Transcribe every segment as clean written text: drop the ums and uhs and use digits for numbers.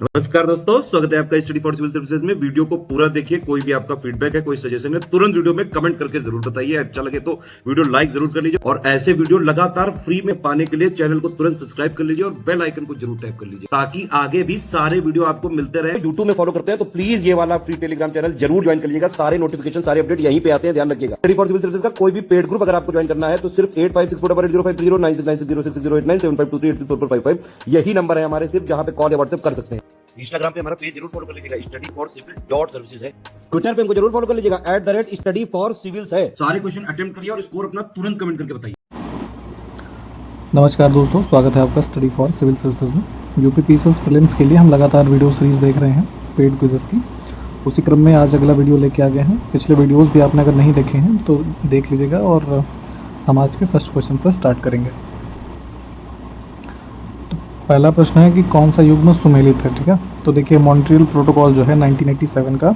नमस्कार दोस्तों, स्वागत है आपका स्टडी फॉर सिविल सर्विसेज में। वीडियो को पूरा देखिए। कोई भी आपका फीडबैक है, कोई सजेशन है, तुरंत वीडियो में कमेंट करके जरूर बताइए। अच्छा लगे तो वीडियो लाइक जरूर कर लीजिए और ऐसे वीडियो लगातार फ्री में पाने के लिए चैनल को तुरंत सब्सक्राइब कर लीजिए और बेल आइकन को जरूर टैप कर लीजिए ताकि आगे भी सारे वीडियो आपको मिलते रहे। यूट्यूब में फॉलो करते हैं तो प्लीज ये वाला फ्री टेलीग्राम चैनल जरूर ज्वाइन कर लीजिएगा। सारे नोटिफिकेशन, सारे अपडेट यहीं पे आते हैं, ध्यान रखिएगा। स्टडी फॉर सिविल सर्विसेज का कोई भी पेड ग्रुप अगर आपको ज्वाइन करना है तो सिर्फ 856480560660897523864455 यही नंबर है हमारे, सिर्फ जहां पे कॉल या व्हाट्सएप कर सकते हैं। इंस्टाग्राम पे हमारा पेज जरूर फॉलो कर लीजिएगा, study for civil dot services है। ट्विटर पे हमको जरूर फॉलो कर लीजिएगा, @study for civils है। सारे क्वेश्चन अटेम्प्ट करिए और स्कोर अपना तुरंत कमेंट करके बताइए। नमस्कार दोस्तों, स्वागत है आपका स्टडी फॉर सिविल सर्विसेज में। यूपी पीसीएस प्रीलिम्स के लिए हम लगातार वीडियो सीरीज देख रहे हैं पेड क्विज़ेस की। उसी क्रम में आज अगला वीडियो लेके आ गए हैं। पिछले वीडियोस भी आपने अगर नहीं देखे हैं तो देख लीजिएगा और हम आज के फर्स्ट क्वेश्चन से स्टार्ट करेंगे। तो पहला प्रश्न है कि कौन सा युग्म सुमेलित है, ठीक है। तो देखिए, मॉन्ट्रियल प्रोटोकॉल जो है 1987 का,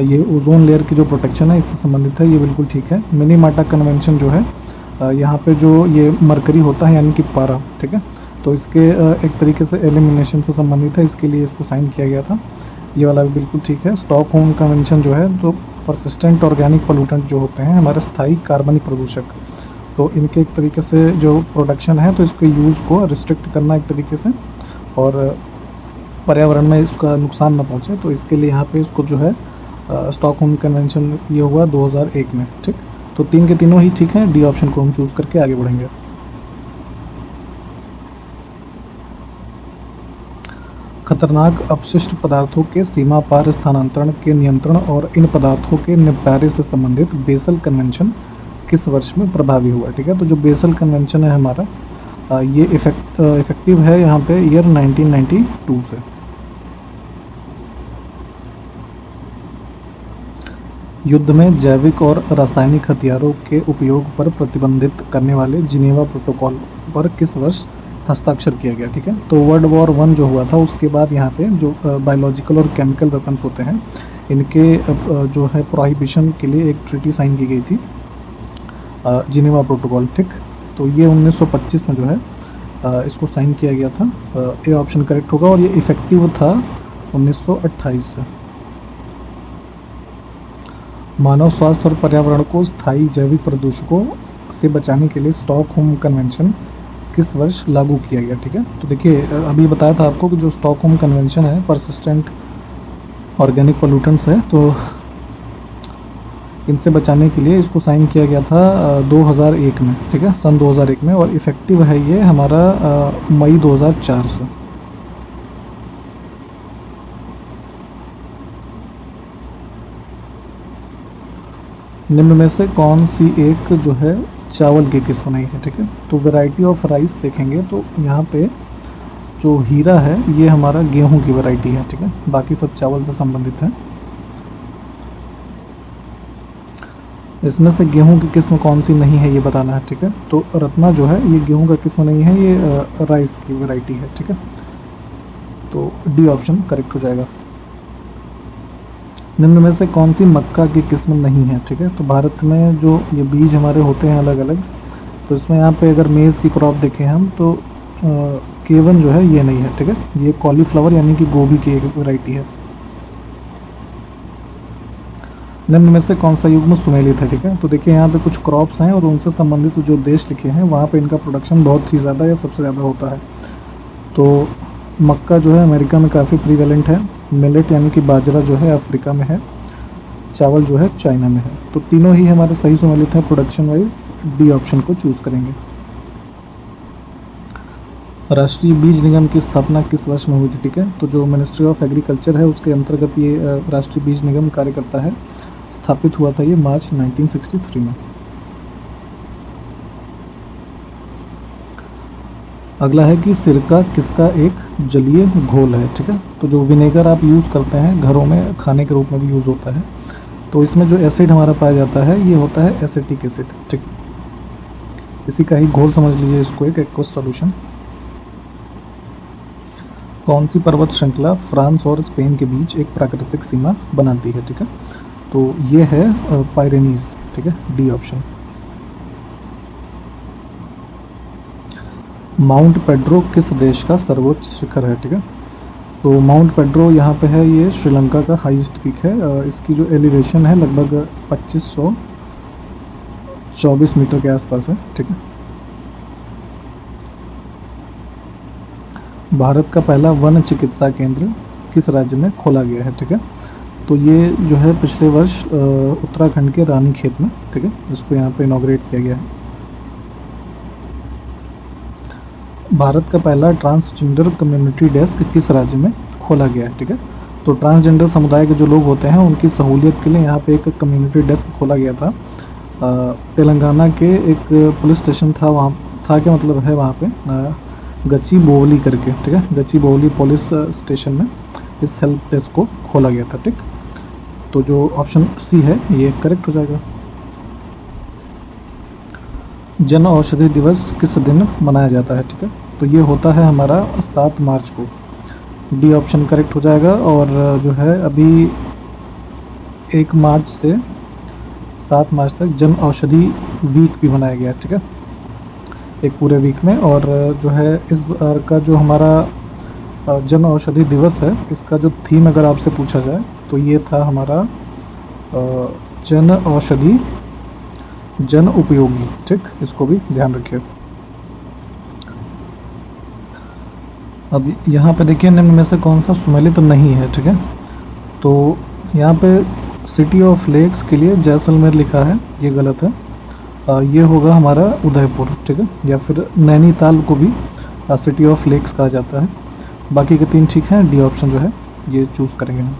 ये ओजोन लेयर की जो प्रोटेक्शन है इससे संबंधित है, ये बिल्कुल ठीक है। मिनीमाटा कन्वेंशन जो है, यहाँ पे जो ये मरकरी होता है यानी कि पारा, ठीक है, तो इसके एक तरीके से एलिमिनेशन से संबंधित है, इसके लिए इसको साइन किया गया था, ये वाला भी बिल्कुल ठीक है। स्टॉकहोम कन्वेंशन जो है, तो परसिस्टेंट ऑर्गेनिक पोल्यूटेंट जो होते हैं हमारे स्थायी कार्बनिक प्रदूषक, तो इनके एक तरीके से जो प्रोडक्शन है तो इसके यूज़ को रिस्ट्रिक्ट करना एक तरीके से और पर्यावरण में इसका नुकसान न पहुँचे, तो इसके लिए यहाँ पे इसको जो है स्टॉकहोम कन्वेंशन ये हुआ 2001 में, ठीक। तो तीन के तीनों ही ठीक हैं। डी ऑप्शन को हम चूज़ करके आगे बढ़ेंगे। खतरनाक अपशिष्ट पदार्थों के सीमा पार स्थानांतरण के नियंत्रण और इन पदार्थों के निपटारे से संबंधित बेसल कन्वेंशन किस वर्ष में प्रभावी हुआ, ठीक है। तो जो बेसल कन्वेंशन है हमारा, ये इफेक्टिव है यहाँ पे ईयर 1992 से। युद्ध में जैविक और रासायनिक हथियारों के उपयोग पर प्रतिबंधित करने वाले जिनेवा प्रोटोकॉल पर किस वर्ष हस्ताक्षर किया गया, ठीक है। तो वर्ल्ड वॉर 1 जो हुआ था उसके बाद यहाँ पे जो बायोलॉजिकल और केमिकल वेपन्स होते हैं इनके जो है प्रोहिबिशन के लिए एक ट्रीटी साइन की गई थी, जिनेवा प्रोटोकॉल, ठीक। तो ये 1925 में जो है इसको साइन किया गया था। ए ऑप्शन करेक्ट होगा और ये इफ़ेक्टिव था 1928 से। मानव स्वास्थ्य और पर्यावरण को स्थायी जैविक प्रदूषकों से बचाने के लिए स्टॉकहोम कन्वेंशन किस वर्ष लागू किया गया, ठीक है। तो देखिए, अभी बताया था आपको कि जो स्टॉकहोम कन्वेंशन है परसिस्टेंट ऑर्गेनिक पोल्यूटेंट्स है, तो इनसे बचाने के लिए इसको साइन किया गया था 2001 में, ठीक है, सन 2001 में, और इफ़ेक्टिव है ये हमारा मई 2004 से। निम्न में से कौन सी एक जो है चावल की किस्म नहीं है, ठीक है। तो वैरायटी ऑफ राइस देखेंगे तो यहाँ पे जो हीरा है ये हमारा गेहूं की वैरायटी है, ठीक है, बाकी सब चावल से संबंधित है। इसमें से गेहूं की किस्म कौन सी नहीं है ये बताना है, ठीक है। तो रत्ना जो है ये गेहूं का किस्म नहीं है, ये राइस की वैरायटी है, ठीक है। तो डी ऑप्शन करेक्ट हो जाएगा। निम्न में से कौन सी मक्का की किस्म नहीं है, ठीक है। तो भारत में जो ये बीज हमारे होते हैं अलग अलग, तो इसमें यहाँ पे अगर मेज़ की क्रॉप देखें हम तो केवन जो है ये नहीं है, ठीक है, ये कॉलीफ्लावर यानी कि गोभी की एक वैरायटी है। निम्न में से कौन सा युग्म सुमेलित है, ठीक है। तो देखिए, यहाँ पे कुछ क्रॉप्स हैं और उनसे संबंधित जो देश लिखे हैं वहाँ पे इनका प्रोडक्शन बहुत ही ज़्यादा या सबसे ज़्यादा होता है। तो मक्का जो है अमेरिका में काफ़ी प्रीवेलेंट है, मिलेट यानी कि बाजरा जो है अफ्रीका में है, चावल जो है चाइना में है। तो तीनों ही हमारे सही सुमेलित हैं प्रोडक्शन वाइज। डी ऑप्शन को चूज़ करेंगे। राष्ट्रीय बीज निगम की स्थापना किस वर्ष में हुई थी, ठीक है। तो जो मिनिस्ट्री ऑफ एग्रीकल्चर है उसके अंतर्गत ये राष्ट्रीय बीज निगम कार्य करता है। स्थापित हुआ था ये मार्च 1963 में। अगला है कि सिरका किसका एक जलीय घोल है, ठीक है। तो जो विनेगर आप यूज़ करते हैं घरों में खाने के रूप में भी यूज़ होता है, तो इसमें जो एसिड हमारा पाया जाता है ये होता है एसिटिक एसिड, ठीक है। इसी का ही घोल समझ लीजिए इसको, एक एक्वस सॉल्यूशन। कौन सी पर्वत श्रृंखला फ्रांस और स्पेन के बीच एक प्राकृतिक सीमा बनाती है, ठीक है। तो ये है पायरेनीज, ठीक है, डी ऑप्शन। माउंट पेड्रो किस देश का सर्वोच्च शिखर है, ठीक है। तो माउंट पेड्रो यहाँ पे है, ये श्रीलंका का हाईएस्ट पीक है। इसकी जो एलिवेशन है लगभग 2524 मीटर के आसपास है, ठीक है। भारत का पहला वन चिकित्सा केंद्र किस राज्य में खोला गया है, ठीक है। तो ये जो है पिछले वर्ष उत्तराखंड के रानीखेत में, ठीक है, इसको यहाँ पे इनॉग्रेट किया गया है। भारत का पहला ट्रांसजेंडर कम्युनिटी डेस्क किस राज्य में खोला गया है, ठीक है। तो ट्रांसजेंडर समुदाय के जो लोग होते हैं उनकी सहूलियत के लिए यहाँ पे एक कम्युनिटी डेस्क खोला गया था। तेलंगाना के एक पुलिस स्टेशन था, वहाँ था क्या मतलब है वहाँ पे गच्चीबोवली करके, ठीक है, गच्चीबोवली पुलिस स्टेशन में इस हेल्प डेस्क को खोला गया था, ठीक। तो जो ऑप्शन सी है ये करेक्ट हो जाएगा। जन औषधि दिवस किस दिन मनाया जाता है, ठीक है। तो ये होता है हमारा 7 मार्च को। डी ऑप्शन करेक्ट हो जाएगा। और जो है अभी 1 मार्च से 7 मार्च तक जन औषधि वीक भी मनाया गया, ठीक है, एक पूरे वीक में। और जो है इस बार का जो हमारा जन औषधि दिवस है, इसका जो थीम अगर आपसे पूछा जाए तो ये था हमारा जन औषधि जन उपयोगी, ठीक, इसको भी ध्यान रखिए। अब यहाँ पे देखिए निम्न में से कौन सा सुमेलित नहीं है, ठीक है। तो यहाँ पे सिटी ऑफ लेक्स के लिए जैसलमेर लिखा है, ये गलत है। ये होगा हमारा उदयपुर, ठीक है, या फिर नैनीताल को भी सिटी ऑफ लेक्स कहा जाता है। बाकी के 3 ठीक हैं। डी ऑप्शन जो है ये चूज़ करेंगे हम।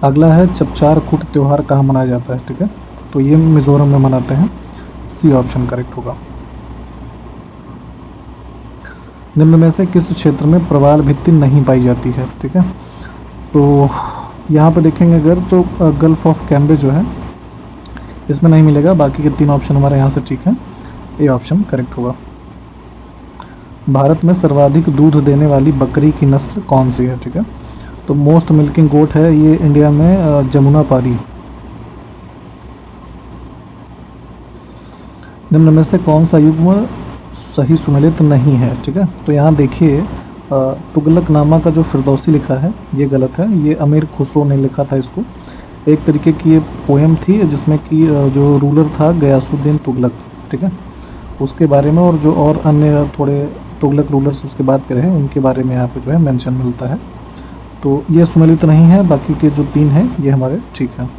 अगला है चपचार कूट त्यौहार कहाँ मनाया जाता है, ठीक है। तो ये मिज़ोरम में मनाते हैं। सी ऑप्शन करेक्ट होगा। निम्न में से किस क्षेत्र में प्रवाल भित्ति नहीं पाई जाती है, ठीक है। तो यहाँ पे देखेंगे अगर तो गल्फ ऑफ कैम्बे जो है इसमें नहीं मिलेगा। बाकी के 3 ऑप्शन हमारे यहाँ से ठीक हैं। ए ऑप्शन करेक्ट होगा। भारत में सर्वाधिक दूध देने वाली बकरी की नस्ल कौन सी है, ठीक है। तो मोस्ट मिल्किंग गोट है ये इंडिया में जमुना पारी। निम्न में से कौन सा युग्म सही सुमेलित नहीं है, ठीक है। तो यहाँ देखिए तुगलकनामा का जो फिरदौसी लिखा है ये गलत है। ये अमीर खुसरो ने लिखा था इसको। एक तरीके की ये पोएम थी जिसमें कि जो रूलर था गयासुद्दीन तुगलक, ठीक है, उसके बारे में और जो और अन्य थोड़े तुगलक रूलर्स उसके बाद के रहे उनके बारे में यहाँ पे जो है मेंशन मिलता है। तो ये सुमेलित नहीं है। बाकी के जो 3 हैं ये हमारे ठीक हैं।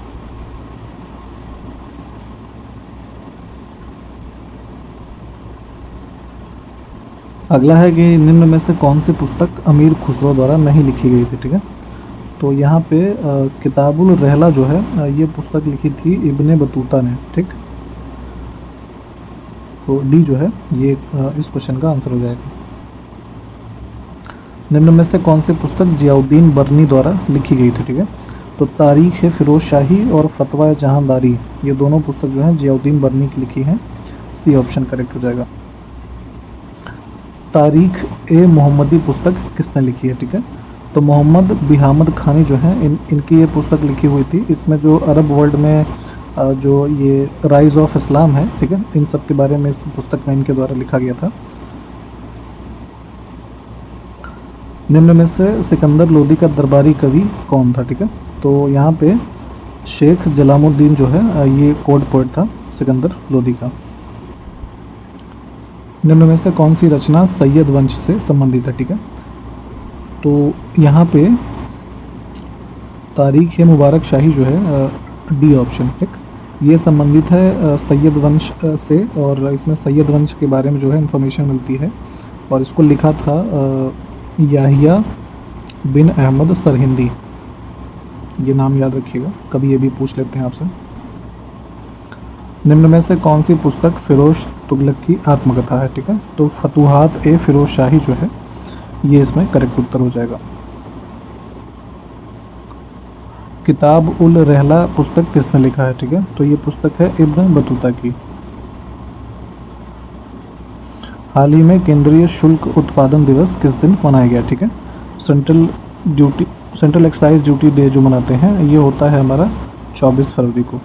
अगला है कि निम्न में से कौन सी पुस्तक अमीर खुसरो द्वारा नहीं लिखी गई थी, ठीक है। तो यहाँ पे किताबुल रहला जो है ये पुस्तक लिखी थी इब्ने बतूता ने, ठीक। तो डी जो है ये इस क्वेश्चन का आंसर हो जाएगा। निम्न में से कौन सी पुस्तक जियाउद्दीन बर्नी द्वारा लिखी गई थी, ठीक है। तो तारीख है फिरोज शाही और फतवा जहांदारी, ये दोनों पुस्तक जो हैं जियाउद्दीन बर्नी की लिखी हैं। सी ऑप्शन करेक्ट हो जाएगा। तारीख ए मोहम्मदी पुस्तक किसने लिखी है, ठीक है। तो मोहम्मद बिहामद खानी जो हैं इनकी ये पुस्तक लिखी हुई थी। इसमें जो अरब वर्ल्ड में जो ये राइज ऑफ इस्लाम है, ठीक है, इन सब के बारे में इस पुस्तक में इनके द्वारा लिखा गया था। निम्न में से सिकंदर लोदी का दरबारी कवि कौन था, ठीक है। तो यहाँ पे शेख जलामुद्दीन जो है ये कोड पोएट था सिकंदर लोदी का। निम्न में से कौन सी रचना सैयद वंश से संबंधित है, ठीक है। तो यहाँ पे तारीख मुबारक शाही जो है डी ऑप्शन, ठीक, ये संबंधित है सैयद वंश से। और इसमें सैयद वंश के बारे में जो है इन्फॉर्मेशन मिलती है। और इसको लिखा था याहिया बिन अहमद सरहिंदी। ये नाम याद रखिएगा, कभी ये भी पूछ लेते हैं आपसे। निम्न में से कौन सी पुस्तक फिरोज तुगलक की आत्मकथा है, ठीक है। तो फतूहात ए फिरोज शाही जो है ये इसमें करेक्ट उत्तर हो जाएगा। किताब उल रहला पुस्तक किसने लिखा है, ठीक है। तो ये पुस्तक है इब्न बतूता की। हाल ही में केंद्रीय शुल्क उत्पादन दिवस किस दिन मनाया गया, ठीक है। सेंट्रल एक्साइज ड्यूटी डे जो मनाते हैं ये होता है हमारा 24 फरवरी को।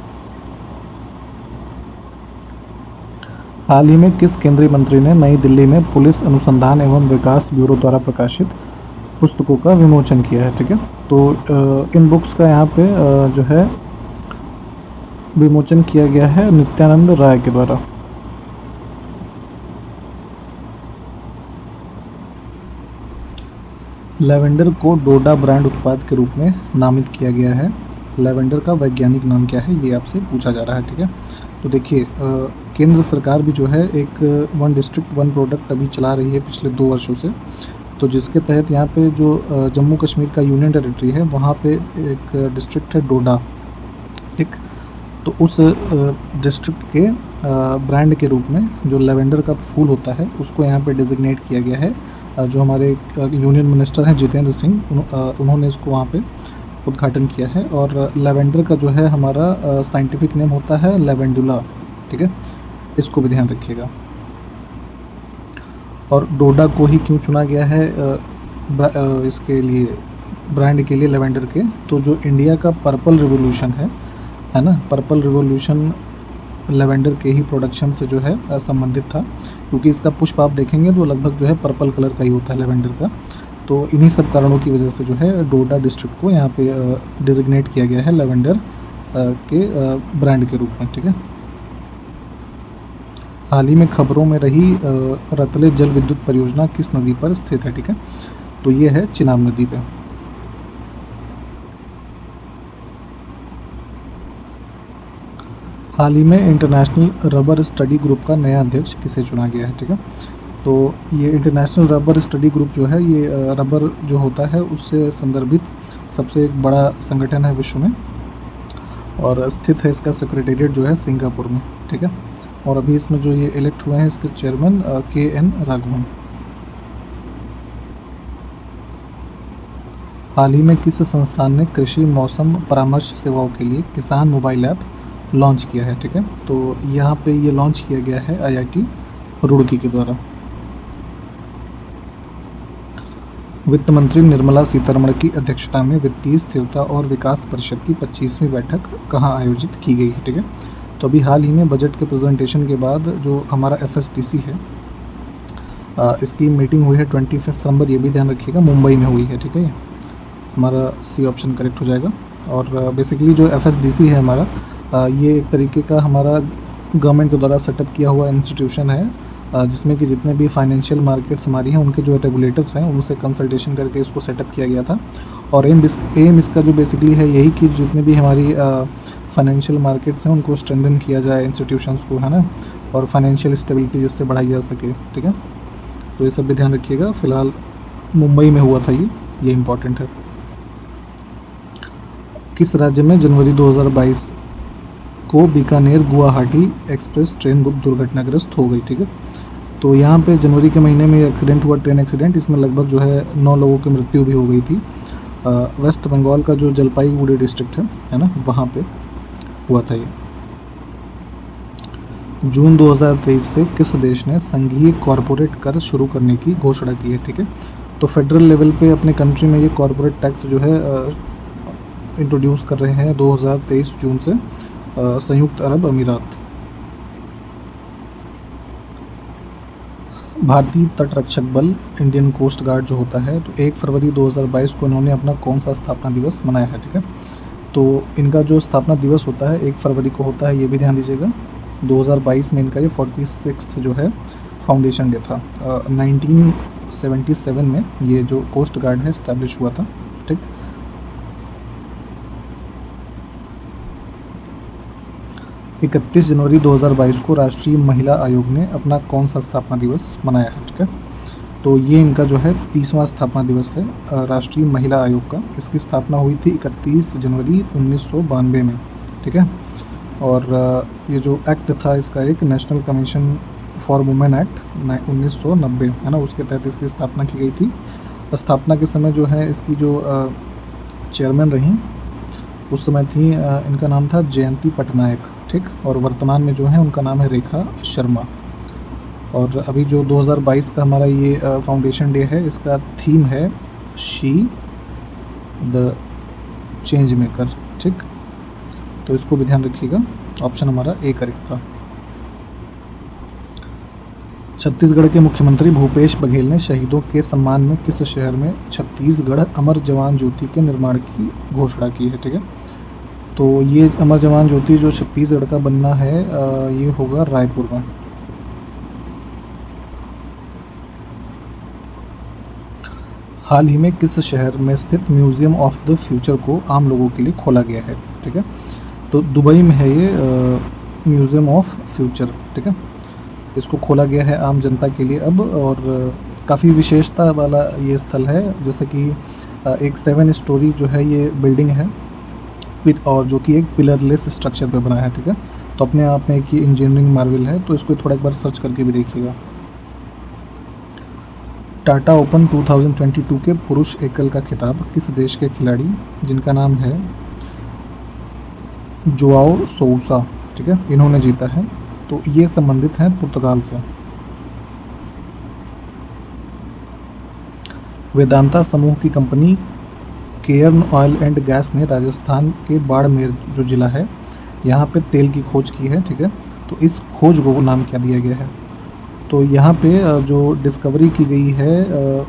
हाल ही में किस केंद्रीय मंत्री ने नई दिल्ली में पुलिस अनुसंधान एवं विकास ब्यूरो द्वारा प्रकाशित पुस्तकों का विमोचन किया है? ठीक है, तो इन बुक्स का यहाँ पे जो है विमोचन किया गया है नित्यानंद राय के द्वारा। लेवेंडर को डोडा ब्रांड उत्पाद के रूप में नामित किया गया है। लेवेंडर का वैज्ञानिक नाम क्या है, ये आपसे पूछा जा रहा है। ठीक है, तो देखिए केंद्र सरकार भी जो है एक वन डिस्ट्रिक्ट वन प्रोडक्ट अभी चला रही है पिछले 2 वर्षों से, तो जिसके तहत यहाँ पे जो जम्मू कश्मीर का यूनियन टेरिटरी है वहाँ पे एक डिस्ट्रिक्ट है डोडा। ठीक, तो उस डिस्ट्रिक्ट के ब्रांड के रूप में जो लेवेंडर का फूल होता है उसको यहाँ पे डिजिग्नेट किया गया है। जो हमारे यूनियन मिनिस्टर हैं जितेंद्र सिंह, उन्होंने इसको वहाँ पे उद्घाटन किया है। और लेवेंडर का जो है हमारा साइंटिफिक नेम होता है लेवेंडुला। ठीक है, इसको भी ध्यान रखिएगा। और डोडा को ही क्यों चुना गया है इसके लिए, ब्रांड के लिए लेवेंडर के, तो जो इंडिया का पर्पल रिवॉल्यूशन है ना, पर्पल रिवॉल्यूशन लेवेंडर के ही प्रोडक्शन से जो है संबंधित था, क्योंकि इसका पुष्प आप देखेंगे तो लगभग जो है पर्पल कलर का ही होता है लेवेंडर का। तो इन्हीं सब कारणों की वजह से जो है डोडा डिस्ट्रिक्ट को यहाँ पे डिजिग्नेट किया गया है लेवेंडर के ब्रांड के रूप में। ठीक है, हाल ही में खबरों में रही रतले जल विद्युत परियोजना किस नदी पर स्थित है? ठीक है, तो ये है चिनाब नदी पे। हाल ही में इंटरनेशनल रबर स्टडी ग्रुप का नया अध्यक्ष किसे चुना गया है? ठीक है, तो ये इंटरनेशनल रबर स्टडी ग्रुप जो है ये रबर जो होता है उससे संदर्भित सबसे एक बड़ा संगठन है विश्व में, और स्थित है इसका सेक्रेटेरिएट जो है सिंगापुर में। ठीक है, और अभी इसमें जो ये इलेक्ट हुए हैं इसके चेयरमैन KN राघवन। हाल ही में किस संस्थान ने कृषि मौसम परामर्श सेवाओं के लिए किसान मोबाइल ऐप लॉन्च किया है? ठीक है, तो यहाँ पे ये लॉन्च किया गया है IIT रुड़की के द्वारा। वित्त मंत्री निर्मला सीतारमण की अध्यक्षता में वित्तीय स्थिरता और विकास परिषद की 25वीं बैठक कहाँ आयोजित की गई है? ठीक है, तो अभी हाल ही में बजट के प्रेजेंटेशन के बाद जो हमारा FSDC है इसकी मीटिंग हुई है 25 सितंबर, ये भी ध्यान रखिएगा, मुंबई में हुई है। ठीक है, हमारा C ऑप्शन करेक्ट हो जाएगा। और बेसिकली जो FSDC है हमारा ये एक तरीके का हमारा गवर्नमेंट के द्वारा सेटअप किया हुआ इंस्टीट्यूशन है जिसमें कि जितने भी फाइनेंशियल मार्केट्स हमारी हैं उनके जो रेगुलेटर्स हैं उनसे कंसल्टेशन करके इसको सेटअप किया गया था। और एम इसका जो बेसिकली है यही कि जितने भी हमारी फाइनेंशियल मार्केट्स हैं उनको स्ट्रेंथन किया जाए इंस्टीट्यूशंस को, है ना, और फाइनेंशियल स्टेबिलिटी जिससे बढ़ाई जा सके। ठीक है, तो ये सब भी ध्यान रखिएगा। फ़िलहाल मुंबई में हुआ था ये इम्पॉर्टेंट है। किस राज्य में जनवरी 2022 को बीकानेर गुवाहाटी एक्सप्रेस ट्रेन दुर्घटनाग्रस्त हो गई? ठीक है, तो यहाँ पे जनवरी के महीने में एक्सीडेंट हुआ, ट्रेन एक्सीडेंट, इसमें लगभग जो है 9 लोगों की मृत्यु भी हो गई थी। वेस्ट बंगाल का जो जलपाईगुड़ी डिस्ट्रिक्ट है ना, वहाँ पे हुआ था ये। जून 2023 से किस देश ने संघीय कॉरपोरेट कर शुरू करने की घोषणा की है? ठीक है, तो फेडरल लेवल पे अपने कंट्री में ये कॉरपोरेट टैक्स जो है इंट्रोड्यूस कर रहे हैं 2023 जून से संयुक्त अरब अमीरात। भारतीय तटरक्षक बल इंडियन कोस्ट गार्ड जो होता है, तो 1 फरवरी 2022 को इन्होंने अपना कौन सा स्थापना दिवस मनाया है? ठीक है, तो इनका जो स्थापना दिवस होता है 1 फरवरी को होता है, ये भी ध्यान दीजिएगा। 2022 में इनका ये 46th जो है फाउंडेशन डे था। 1977 में ये जो कोस्ट गार्ड है इस्टेब्लिश हुआ था। ठीक, 31 जनवरी 2022 को राष्ट्रीय महिला आयोग ने अपना कौन सा स्थापना दिवस मनाया है? ठीक है, तो ये इनका जो है 30वां स्थापना दिवस है राष्ट्रीय महिला आयोग का। इसकी स्थापना हुई थी 31 जनवरी 1992 में। ठीक है, और ये जो एक्ट था इसका एक national commission for women act 1990 है ना, उसके तहत इसकी स्थापना की गई थी। स्थापना के समय जो है इसकी जो चेयरमैन रहीं उस समय थी, इनका नाम था जयंती पटनायक। ठीक, और वर्तमान में जो है उनका नाम है रेखा शर्मा। और अभी जो 2022 का हमारा ये फाउंडेशन डे है, इसका थीम है शी द चेंज मेकर। ठीक, तो इसको भी ध्यान रखिएगा, ऑप्शन हमारा A करेक्ट था। छत्तीसगढ़ के मुख्यमंत्री भूपेश बघेल ने शहीदों के सम्मान में किस शहर में छत्तीसगढ़ अमर जवान ज्योति के निर्माण की घोषणा की है। ठीक है, तो ये अमर जवान ज्योति जो छत्तीसगढ़ का बनना है ये होगा रायपुर में। हाल ही में किस शहर में स्थित म्यूजियम ऑफ द फ्यूचर को आम लोगों के लिए खोला गया है। ठीक है, तो दुबई में है ये म्यूजियम ऑफ फ्यूचर। ठीक है, इसको खोला गया है आम जनता के लिए अब, और काफ़ी विशेषता वाला ये स्थल है। जैसे कि एक 7 स्टोरी जो है ये बिल्डिंग है, और जो कि एक पिलरलेस स्ट्रक्चर पे बना है। ठीक है, तो अपने आप में एक ये इंजीनियरिंग मार्वल है, तो इसको थोड़ा एक बार सर्च करके भी देखिएगा। टाटा ओपन 2022 के पुरुष एकल का खिताब किस देश के खिलाड़ी, जिनका नाम है जोआओ सोउसा, ठीक है, इन्होंने जीता है। तो ये संबंधित हैं पुर्तगाल से। वेदांता समूह की company Cairn oil and gas ने राजस्थान के बाड़मेर जो ज़िला है यहाँ पे तेल की खोज की है। ठीक है, तो इस खोज को नाम क्या दिया गया है। तो यहाँ पे जो डिस्कवरी की गई है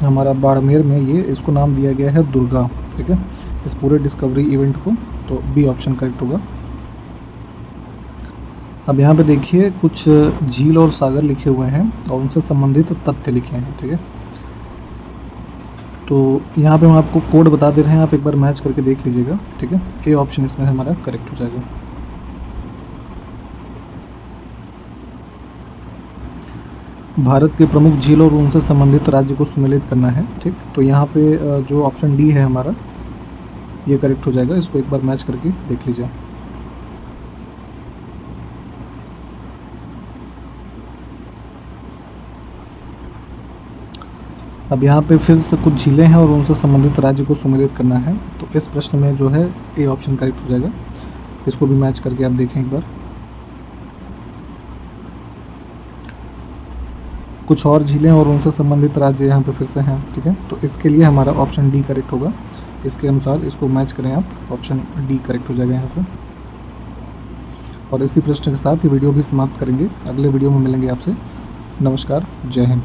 हमारा बाड़मेर में, ये इसको नाम दिया गया है दुर्गा। ठीक है, इस पूरे डिस्कवरी इवेंट को, तो बी ऑप्शन करेक्ट होगा। अब यहाँ पे देखिए कुछ झील और सागर लिखे हुए हैं और उनसे संबंधित तथ्य लिखे हैं। ठीक है, तो यहाँ पे हम आपको कोड बता दे रहे हैं, आप एक बार मैच करके देख लीजिएगा। ठीक है, ए ऑप्शन इसमें हमारा करेक्ट हो जाएगा। भारत के प्रमुख झील और उनसे संबंधित राज्य को सम्मिलित करना है। ठीक, तो यहाँ पे जो ऑप्शन डी है हमारा ये करेक्ट हो जाएगा। इसको एक बार मैच करके देख लीजिए। अब यहाँ पे फिर से कुछ झीलें हैं और उनसे संबंधित राज्य को सम्मिलित करना है, तो इस प्रश्न में जो है ए ऑप्शन करेक्ट हो जाएगा। इसको भी मैच करके आप देखें एक बार। कुछ और झीलें और उनसे संबंधित राज्य यहाँ पे फिर से हैं। ठीक है, तो इसके लिए हमारा ऑप्शन डी करेक्ट होगा। इसके अनुसार इसको मैच करें आप, ऑप्शन डी करेक्ट हो जाएगा यहाँ से। और इसी प्रश्न के साथ ये वीडियो भी समाप्त करेंगे। अगले वीडियो में मिलेंगे आपसे। नमस्कार, जय हिंद।